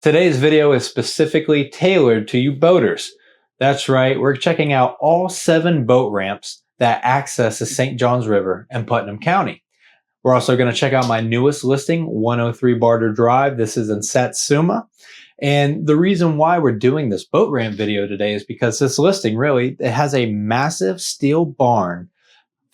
Today's video is specifically tailored to you boaters. That's right, we're checking out all 7 boat ramps that access the St. Johns River in Putnam County. We're also going to check out my newest listing, 103 Barter Drive. This is in Satsuma. And the reason why we're doing this boat ramp video today is because this listing it has a massive steel barn,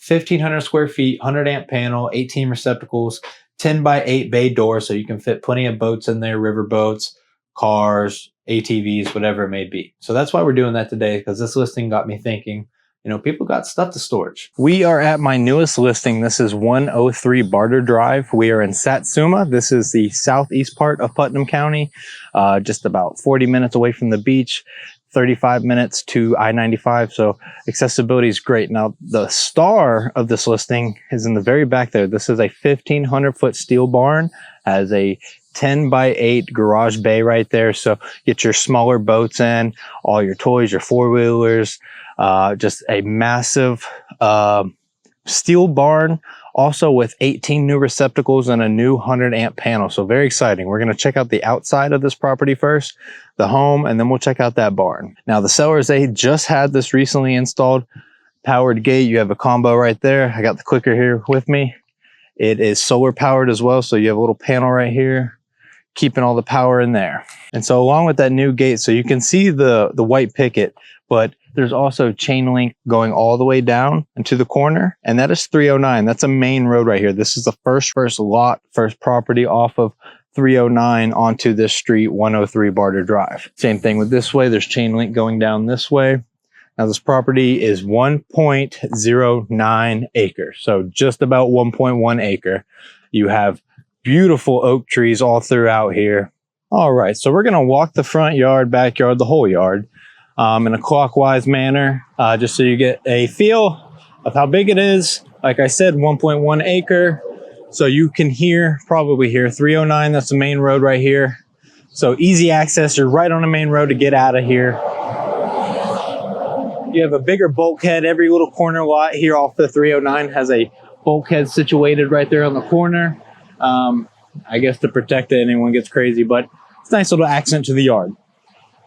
1,500 square feet, 100 amp panel, 18 receptacles, 10 by 8 bay doors, so you can fit plenty of boats in there, river boats, cars, ATVs, whatever it may be. So that's why we're doing that today, because this listing got me thinking, people got stuff to storage. We are at my newest listing. This is 103 Barter Drive. We are in Satsuma. This is the southeast part of Putnam County, just about 40 minutes away from the beach, 35 minutes to I-95. So accessibility is great. Now, the star of this listing is in the very back there. This is a 1,500 foot steel barn, has a 10 by 8 garage bay right there. So get your smaller boats in, all your toys, your 4-wheelers, just a massive steel barn, also with 18 new receptacles and a new 100 amp panel. So very exciting. We're going to check out the outside of this property first, the home, and then we'll check out that barn. Now the sellers, they just had this recently installed powered gate. You have a combo right there. I got the clicker here with me. It is solar powered as well. So you have a little panel right here, keeping all the power in there. And so along with that new gate, so you can see the white picket, but there's also chain link going all the way down into the corner, and that is 309. That's a main road right here. This is the first property off of 309 onto this street, 103 Barter Drive. Same thing with this way. There's chain link going down this way. Now this property is 1.09 acres, so just about 1.1 acre. You have beautiful oak trees all throughout here. All right, so we're gonna walk the front yard, backyard, the whole yard in a clockwise manner, just so you get a feel of how big it is. Like I said, 1.1 acre. So you can probably hear 309, that's the main road right here. So easy access, you're right on the main road to get out of here. You have a bigger bulkhead. Every little corner lot here off the 309 has a bulkhead situated right there on the corner. I guess to protect it, anyone gets crazy, but it's a nice little accent to the yard.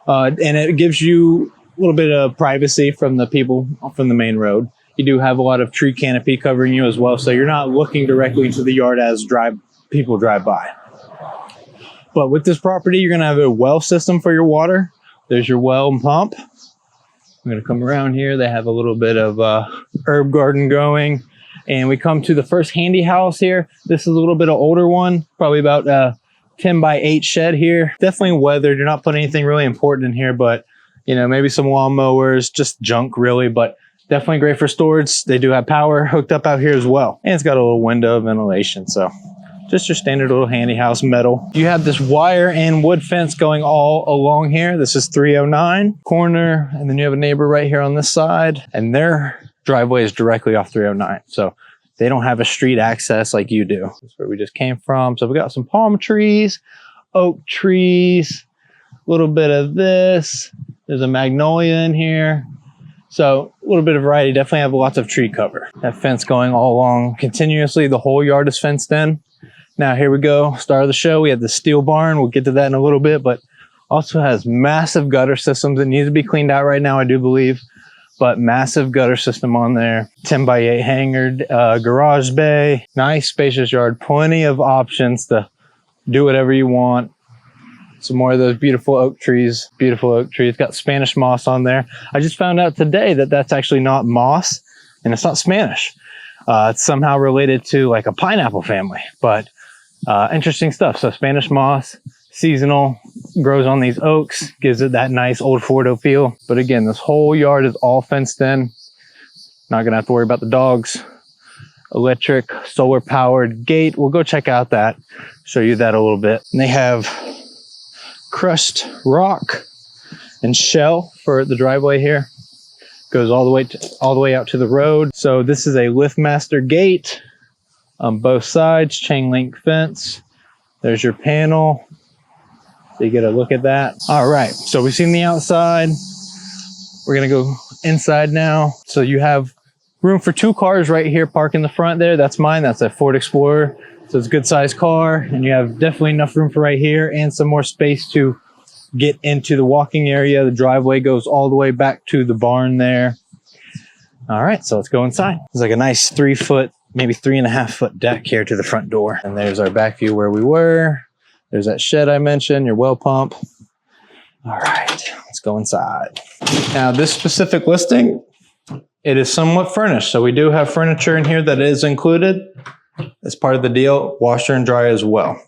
And it gives you a little bit of privacy from the people from the main road. You do have a lot of tree canopy covering you as well, so you're not looking directly into the yard as people drive by. But with this property, you're going to have a well system for your water. There's your well and pump. I'm going to come around here. They have a little bit of herb garden going. And we come to the first handy house here. This is a little bit of older one, probably about 10 by 8 shed here. Definitely weathered. You're not putting anything really important in here, but maybe some lawn mowers, just junk really, but definitely great for storage. They do have power hooked up out here as well. And it's got a little window ventilation. So just your standard little handy house metal. You have this wire and wood fence going all along here. This is 309 corner. And then you have a neighbor right here on this side, and their driveway is directly off 309. So they don't have a street access like you do. That's where we just came from. So we got some palm trees, oak trees, a little bit of this. There's a magnolia in here. So a little bit of variety. Definitely have lots of tree cover. That fence going all along continuously. The whole yard is fenced in. Now here we go. Start of the show. We have the steel barn. We'll get to that in a little bit, but also has massive gutter systems that need to be cleaned out right now, I do believe. But massive gutter system on there, 10 by 8 hangar, garage bay, nice spacious yard, plenty of options to do whatever you want. Some more of those beautiful oak trees, got Spanish moss on there. I just found out today that that's actually not moss and it's not Spanish. It's somehow related to like a pineapple family, but interesting stuff. So Spanish moss, seasonal, grows on these oaks, gives it that nice old Fordo feel. But again, this whole yard is all fenced in. Not gonna have to worry about the dogs. Electric, solar powered gate. We'll go check out that, show you that a little bit. And they have crushed rock and shell for the driveway here. Goes all the way out to the road. So this is a LiftMaster gate on both sides, chain link fence. There's your panel. So you get a look at that. All right, so we've seen the outside. We're gonna go inside now. So you have room for 2 cars right here parked in the front there. That's mine, that's a Ford Explorer So it's a good sized car, and you have definitely enough room for right here and some more space to get into the walking area. The driveway goes all the way back to the barn there. All right, so let's go inside. It's like a nice 3 foot, maybe 3.5 foot deck here to the front door. And there's our back view where we were. There's that shed I mentioned, your well pump. All right, let's go inside. Now this specific listing, it is somewhat furnished. So we do have furniture in here that is included as part of the deal, washer and dryer as well.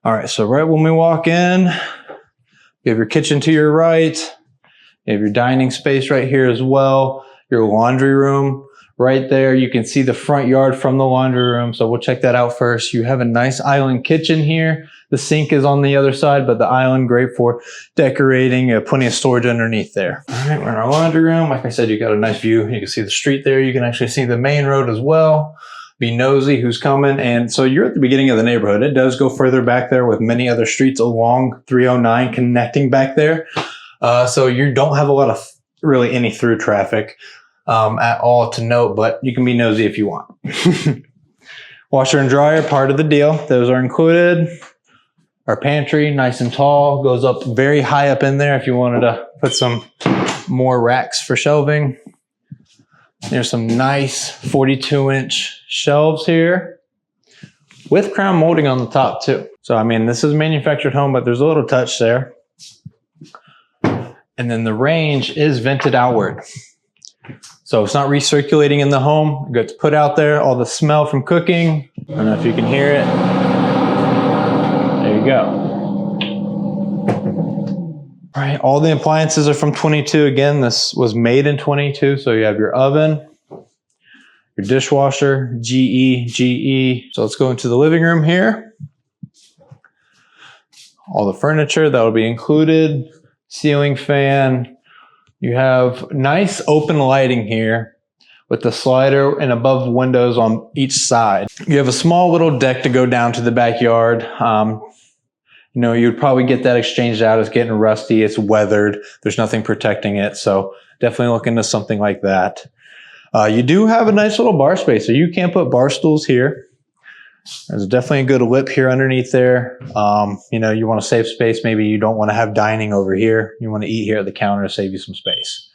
All right, so right when we walk in, you have your kitchen to your right. You have your dining space right here as well. Your laundry room right there. You can see the front yard from the laundry room. So we'll check that out first. You have a nice island kitchen here. The sink is on the other side, but the island great for decorating. Plenty of storage underneath there. All right, we're in our laundry room. Like I said, you got a nice view. You can see the street there. You can actually see the main road as well. Be nosy who's coming. And so you're at the beginning of the neighborhood. It does go further back there with many other streets along 309 connecting back there. So you don't have a lot of really any through traffic at all to note, but you can be nosy if you want. Washer and dryer, part of the deal. Those are included. Our pantry, nice and tall, goes up very high up in there if you wanted to put some more racks for shelving. There's some nice 42-inch shelves here with crown molding on the top too. So, I mean, this is a manufactured home, but there's a little touch there. And then the range is vented outward. So it's not recirculating in the home. It gets put out there, all the smell from cooking. I don't know if you can hear it. There you go. All right, all the appliances are from 22. Again, this was made in 22. So you have your oven, your dishwasher, GE. So let's go into the living room here. All the furniture that will be included, ceiling fan. You have nice open lighting here with the slider and above windows on each side. You have a small little deck to go down to the backyard. You know, you'd probably get that exchanged out. It's getting rusty. It's weathered. There's nothing protecting it. So definitely look into something like that. You do have a nice little bar space. So you can put bar stools here. There's definitely a good lip here underneath there. You know, you want to save space. Maybe you don't want to have dining over here. You want to eat here at the counter to save you some space.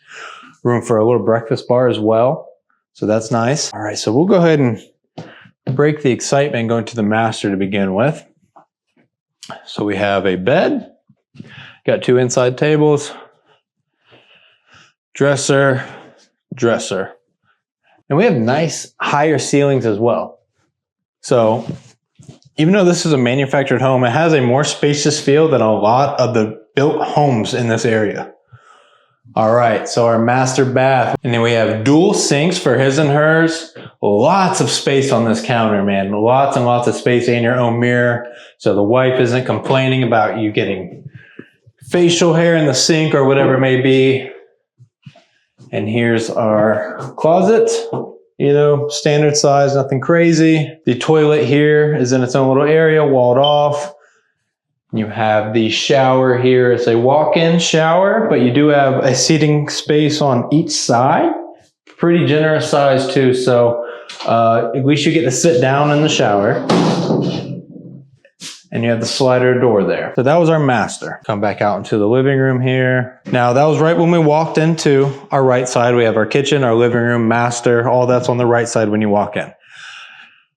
Room for a little breakfast bar as well. So that's nice. All right, so we'll go ahead and break the excitement and go into the master to begin with. So we have a bed, got 2 inside tables, dresser, and we have nice higher ceilings as well. So even though this is a manufactured home, it has a more spacious feel than a lot of the built homes in this area. All right, so our master bath, and then we have dual sinks for his and hers. Lots of space on this counter, man. Lots and lots of space and your own mirror. So the wife isn't complaining about you getting facial hair in the sink or whatever it may be. And here's our closet. You know, standard size, nothing crazy. The toilet here is in its own little area, walled off. You have the shower here. It's a walk-in shower, but you do have a seating space on each side. Pretty generous size too, so at least you get to sit down in the shower. And you have the slider door there. So that was our master. Come back out into the living room here. Now that was right when we walked into our right side. We have our kitchen, our living room, master, all that's on the right side when you walk in.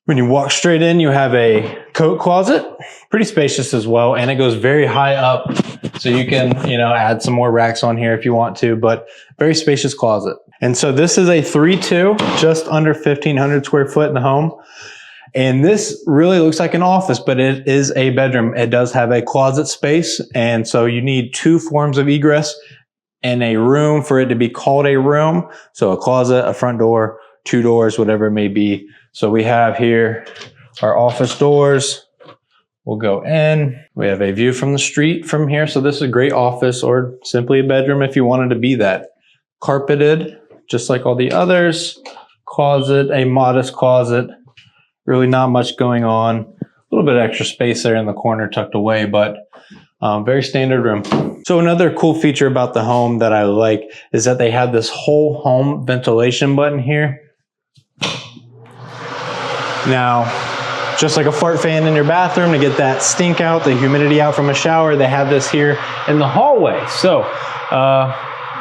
When you walk straight in, you have a coat closet, pretty spacious as well, and it goes very high up. So you can, you know, add some more racks on here if you want to, but very spacious closet. And so this is a 3-2, just under 1,500 square foot in the home. And this really looks like an office, but it is a bedroom. It does have a closet space. And so you need 2 forms of egress and a room for it to be called a room. So a closet, a front door, 2 doors, whatever it may be. So we have here our office doors. We'll go in. We have a view from the street from here. So this is a great office or simply a bedroom if you wanted to be that. Carpeted, just like all the others. Closet, a modest closet. Really not much going on. A little bit of extra space there in the corner tucked away, but very standard room. So another cool feature about the home that I like is that they have this whole home ventilation button here. Now, just like a fart fan in your bathroom to get that stink out, the humidity out from a shower, they have this here in the hallway. So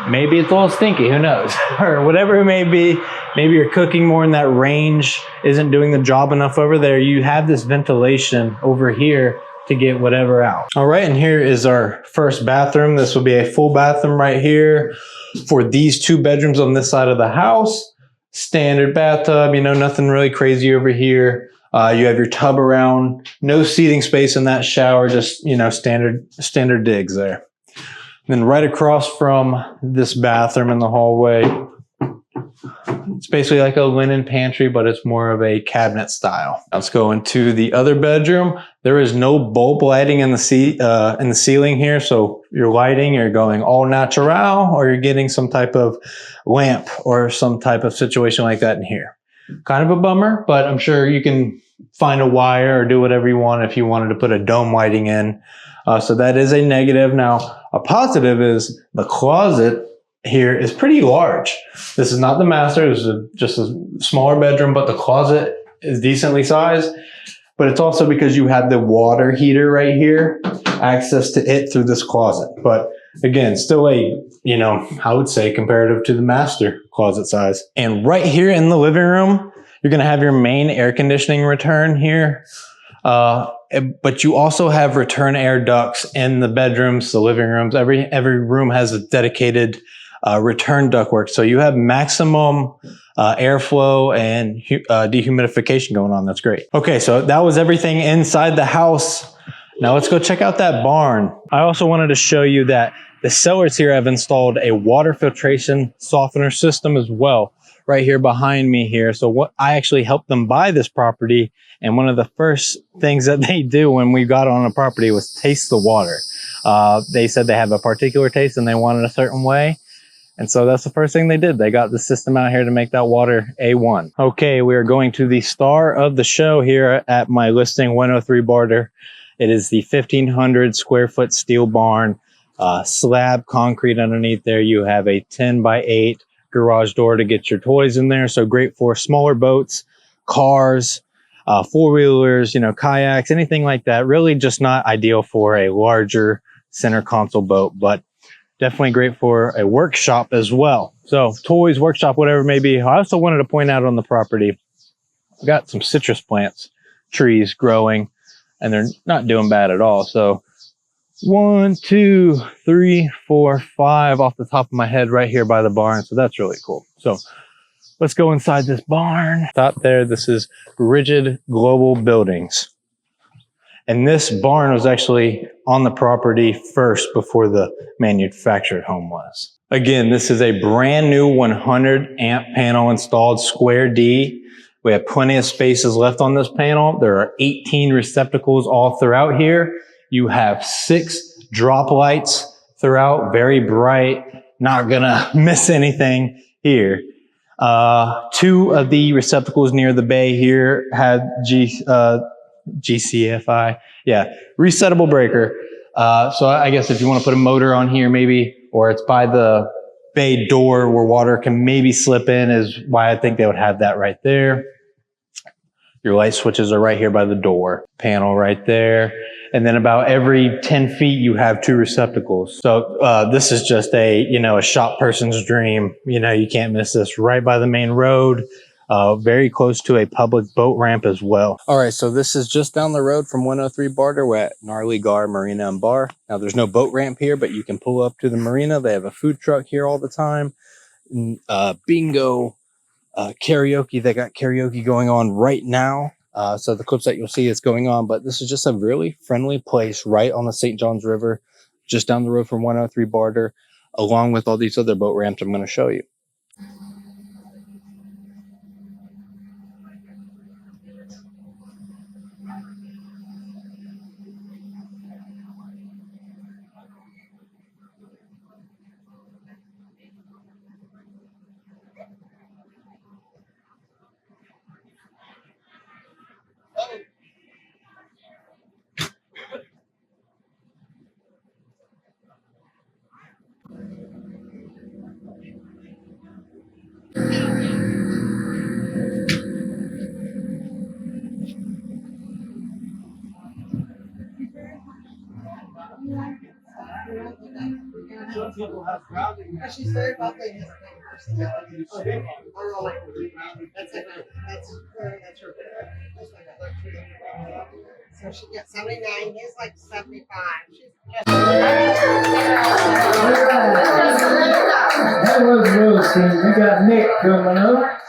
maybe it's a little stinky, who knows? Or whatever it may be. Maybe you're cooking more and that range isn't doing the job enough over there. You have this ventilation over here to get whatever out. All right, and here is our first bathroom. This will be a full bathroom right here for these 2 bedrooms on this side of the house. Standard bathtub, you know, nothing really crazy over here. You have your tub around, no seating space in that shower, just, you know, standard digs there. Then right across from this bathroom in the hallway, it's basically like a linen pantry, but it's more of a cabinet style. Let's go into the other bedroom. There is no bulb lighting in the ceiling here, so you're lighting, you're going all natural, or you're getting some type of lamp or some type of situation like that in here. Kind of a bummer, but I'm sure you can find a wire or do whatever you want if you wanted to put a dome lighting in. So that is a negative. Now, a positive is the closet here is pretty large. This is not the master. This is just a smaller bedroom, but the closet is decently sized. But it's also because you have the water heater right here, access to it through this closet. But again, still a, you know, I would say comparative to the master closet size. And right here in the living room, you're going to have your main air conditioning return here. But you also have return air ducts in the bedrooms, the living rooms. Every room has a dedicated return ductwork. So you have maximum airflow and dehumidification going on. That's great. Okay, so that was everything inside the house. Now let's go check out that barn. I also wanted to show you that the sellers here have installed a water filtration softener system as well, right here behind me here. So what I actually helped them buy this property, and one of the first things that they do when we got on a property was taste the water. They said they have a particular taste and they want it a certain way. And so that's the first thing they did. They got the system out here to make that water A1. Okay, we are going to the star of the show here at my listing, 103 Barter. It is the 1,500 square foot steel barn, slab concrete underneath there. You have a 10 by 8 garage door to get your toys in there. So great for smaller boats, cars, four-wheelers, you know, kayaks, anything like that. Really just not ideal for a larger center console boat, but definitely great for a workshop as well. So toys, workshop, whatever it may be. I also wanted to point out on the property, we got some citrus plants, trees growing, and they're not doing bad at all. So 1, 2, 3, 4, 5 off the top of my head right here by the barn. So that's really cool. So let's go inside this barn. Top there, this is Rigid Global Buildings. And this barn was actually on the property first before the manufactured home was. Again, this is a brand new 100 amp panel installed square D. We have plenty of spaces left on this panel. There are 18 receptacles all throughout here. You have 6 drop lights throughout, very bright, not gonna miss anything here. 2 of the receptacles near the bay here had GCFI, yeah, resettable breaker. So I guess if you want to put a motor on here maybe, or it's by the bay door where water can maybe slip in, is why I think they would have that right there. Your light switches are right here by the door. Panel right there. And then about every 10 feet, you have 2 receptacles. So this is just a, you know, a shop person's dream. You know, you can't miss this, right by the main road. Very close to a public boat ramp as well. All right, so this is just down the road from 103 Barter. We're at Gnarly, Marina, and Bar. Now, there's no boat ramp here, but you can pull up to the marina. They have a food truck here all the time. Bingo, karaoke. They got karaoke going on right now. So the clips that you'll see is going on, but this is just a really friendly place right on the St. Johns River, just down the road from 103 Barter, along with all these other boat ramps I'm going to show you. She's very bubbly. So she gets 79. He's like 75. That was roasting. We got Nick coming up.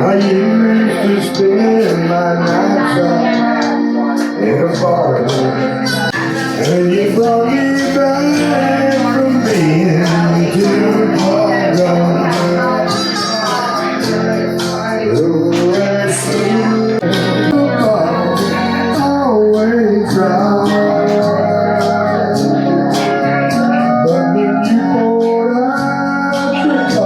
I used to spend my nights in a bar, and you brought me back from being too far gone. Oh, that's always right. But when you pour out your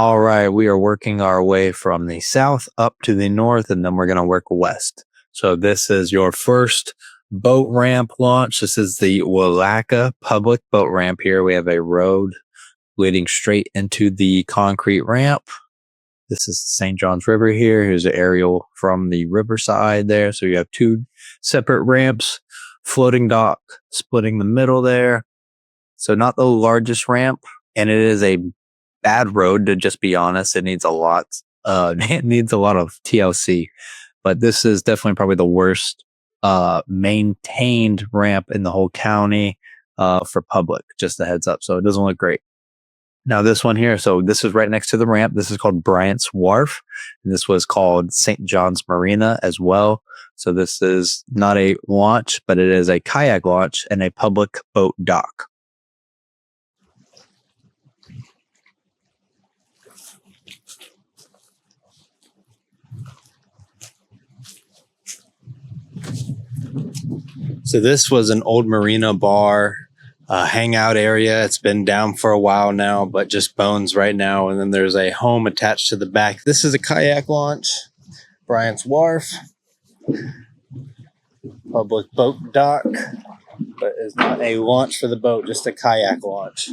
All right, we are working our way from the south up to the north, and then we're going to work west. So this is your first boat ramp launch. This is the PALATKA public boat ramp here. We have a road leading straight into the concrete ramp. This is the St. Johns River here. Here's an aerial from the riverside there. So you have two separate ramps, floating dock splitting the middle there. So not the largest ramp, and it is a bad road, to just be honest. It needs a lot. It needs a lot of TLC, but this is definitely probably the worst maintained ramp in the whole county for public. Just a heads up. So it doesn't look great. Now this one here, so this is right next to the ramp. This is called Bryant's Wharf. And this was called St. John's Marina as well. So this is not a launch, but it is a kayak launch and a public boat dock. So this was an old Marina bar hangout area. It's been down for a while now, but just bones right now. And then there's a home attached to the back. This is a kayak launch, Bryant's Wharf, public boat dock, but it's not a launch for the boat, just a kayak launch.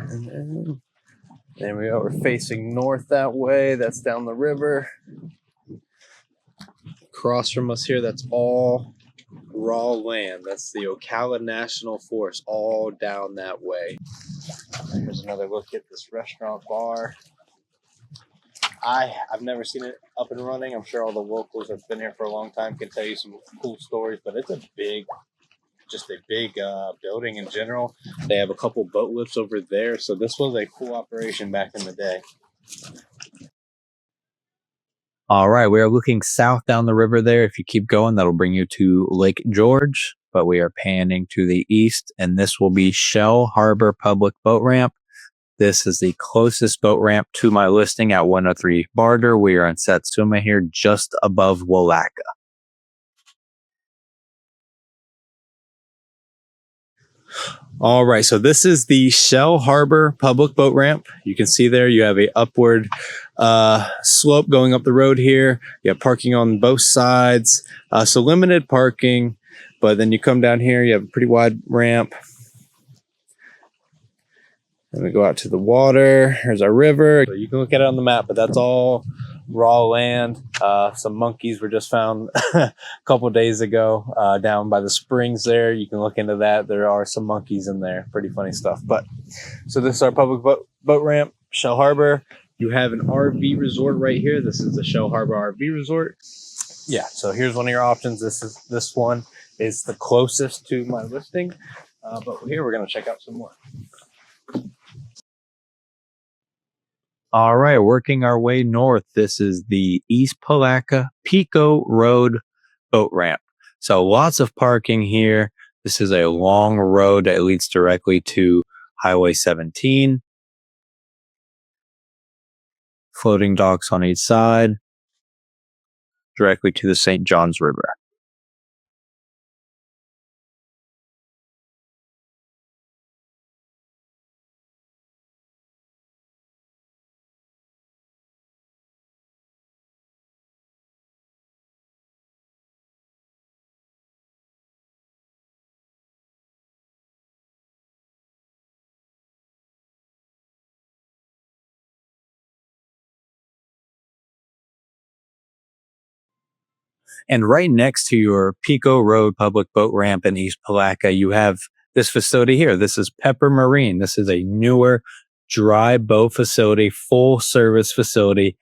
And then we are facing north that way. That's down the river. Across from us here, that's all raw land. That's the Ocala National Forest, all down that way. Here's another look at this restaurant bar. I've never seen it up and running. I'm sure all the locals that's been here for a long time can tell you some cool stories, but it's a big building in general. They have a couple boat lifts over there, so this was a cool operation back in the day. All right, we are looking south down the river there. If you keep going, that'll bring you to Lake George, but we are panning to the east, and this will be Shell Harbor Public Boat Ramp. This is the closest boat ramp to my listing at 103 Barter. We are in Satsuma here, just above PALATKA. All right, so this is the Shell Harbor Public Boat Ramp. You can see there you have a upward slope going up the road here. You have parking on both sides, so limited parking, but then you come down here, you have a pretty wide ramp. And we go out to the water. There's our river. So you can look at it on the map, but that's all raw land. Some monkeys were just found a couple days ago down by the springs there. You can look into that. There are some monkeys in there. Pretty funny stuff. But so this is our public boat ramp, Shell Harbor. You have an RV resort right here. This is the Shell Harbor RV Resort. Yeah, so here's one of your options. This one is the closest to my listing. But here we're going to check out some more. All right, working our way north. This is the East PALATKA Pico Road boat ramp. So lots of parking here. This is a long road that leads directly to Highway 17. Floating docks on each side, directly to the St. Johns River. And right next to your Pico Road public boat ramp in East Palatka, you have this facility here. This is Pepper Marine. This is a newer dry boat facility, full service facility.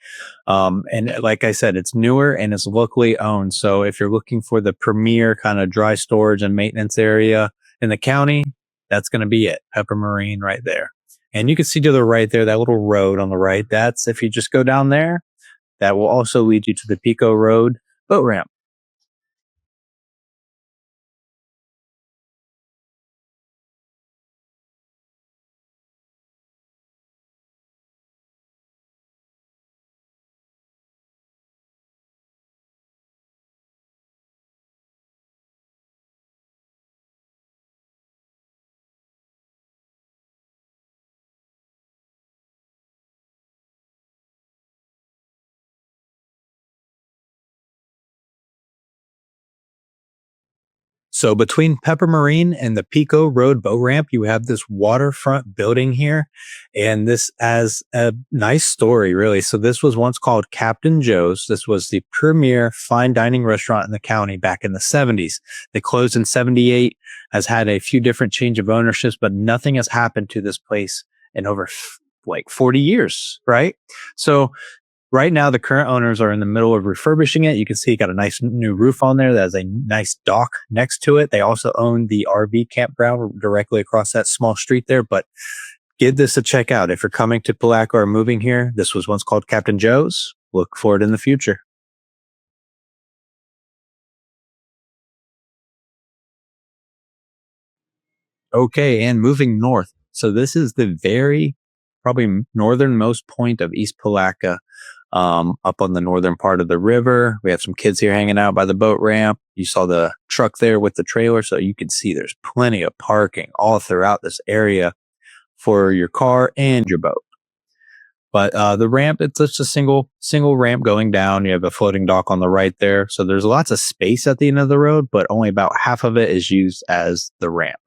And like I said, it's newer and it's locally owned. So if you're looking for the premier kind of dry storage and maintenance area in the county, that's going to be it. Pepper Marine right there. And you can see to the right there, that little road on the right. That's if you just go down there, that will also lead you to the Pico Road boat ramp. So between Pepper Marine and the Pico Road boat ramp, you have this waterfront building here. And this has a nice story, really. So this was once called Captain Joe's. This was the premier fine dining restaurant in the county back in the 70s. They closed in 78, has had a few different change of ownerships, but nothing has happened to this place in over like 40 years, right? So right now, the current owners are in the middle of refurbishing it. You can see it got a nice new roof on there. That has a nice dock next to it. They also own the RV campground directly across that small street there. But give this a check out. If you're coming to Palatka or moving here, this was once called Captain Joe's. Look for it in the future. Okay, and moving north. So this is the very probably northernmost point of East Palatka, up on the northern part of the river. We have some kids here hanging out by the boat ramp. You saw the truck there with the trailer, so you can see there's plenty of parking all throughout this area for your car and your boat. But the ramp, it's just a single ramp going down. You have a floating dock on the right there. So there's lots of space at the end of the road, but only about half of it is used as the ramp.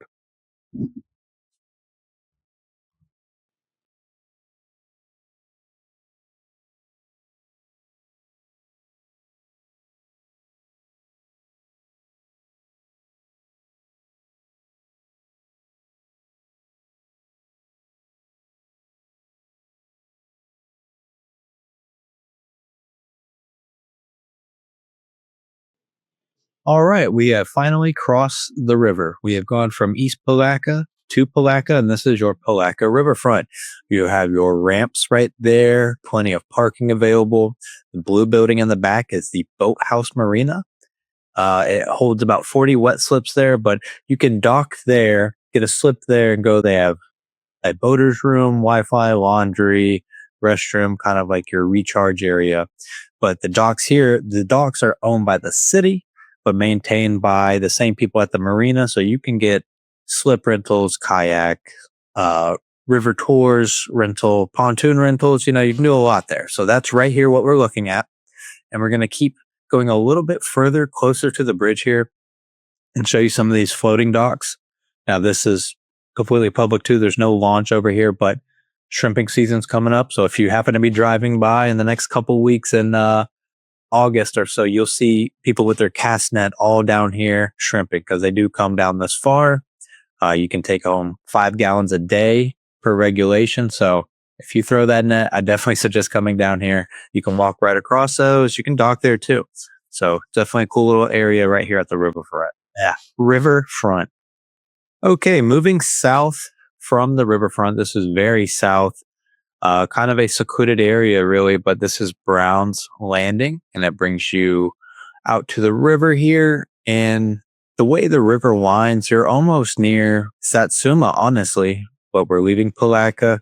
All right, we have finally crossed the river. We have gone from East Palatka to Palatka, and this is your Palatka riverfront. You have your ramps right there, plenty of parking available. The blue building in the back is the Boathouse Marina. It holds about 40 wet slips there, but you can dock there, get a slip there, and go. They have a boater's room, Wi-Fi, laundry, restroom, kind of like your recharge area. But the docks here, the docks are owned by the city, but maintained by the same people at the marina. So you can get slip rentals, kayak, river tours, rental, pontoon rentals. You know, you can do a lot there. So that's right here what we're looking at. And we're going to keep going a little bit further closer to the bridge here and show you some of these floating docks. Now, this is completely public too. There's no launch over here, but shrimping season's coming up. So if you happen to be driving by in the next couple weeks in August or so, you'll see people with their cast net all down here shrimping because they do come down this far. You can take home 5 gallons a day per regulation. So if you throw that net, I definitely suggest coming down here. You can walk right across those. You can dock there too. So definitely a cool little area right here at the riverfront. Yeah, riverfront. Okay, moving south from the riverfront. This is very south, kind of a secluded area, really, but this is Brown's Landing, and that brings you out to the river here. And the way the river winds, you're almost near Satsuma, honestly, but we're leaving Palatka.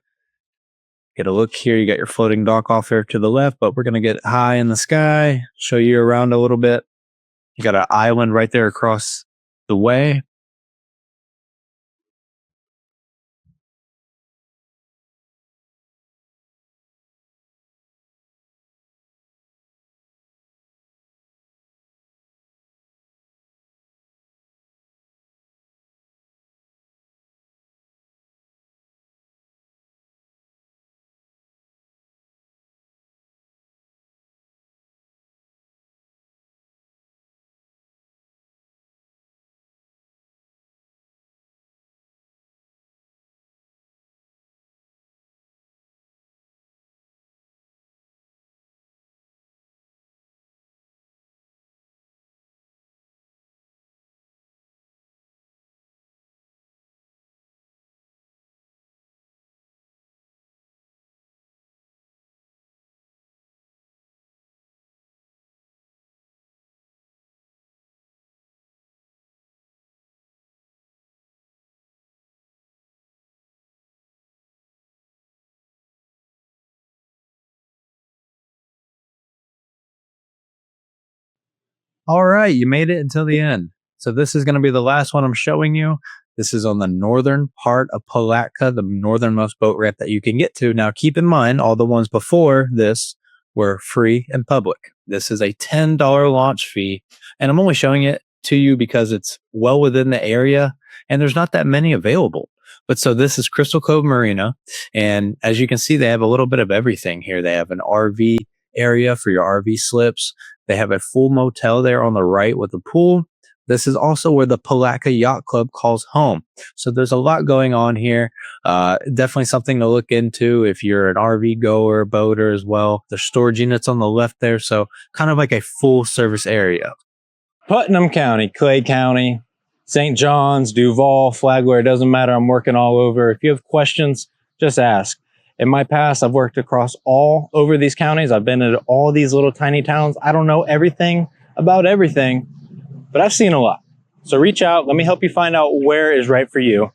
Get a look here. You got your floating dock off here to the left, but we're going to get high in the sky, show you around a little bit. You got an island right there across the way. All right, you made it until the end. So this is going to be the last one I'm showing you. This is on the northern part of PALATKA, the northernmost boat ramp that you can get to. Now, keep in mind, all the ones before this were free and public. This is a $10 launch fee, and I'm only showing it to you because it's well within the area, and there's not that many available. But so this is Crystal Cove Marina, and as you can see, they have a little bit of everything here. They have an RV area for your RV slips. They have a full motel there on the right with a pool. This is also where the PALATKA Yacht Club calls home. So there's a lot going on here. Definitely something to look into if you're an RV goer, boater as well. There's storage units on the left there. So kind of like a full service area. Putnam County, Clay County, St. John's, Duval, Flagler, it doesn't matter. I'm working all over. If you have questions, just ask. In my past, I've worked across all over these counties. I've been in all these little tiny towns. I don't know everything about everything, but I've seen a lot. So reach out. Let me help you find out where is right for you,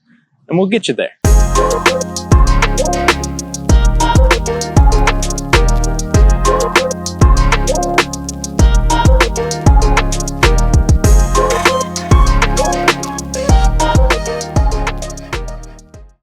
and we'll get you there.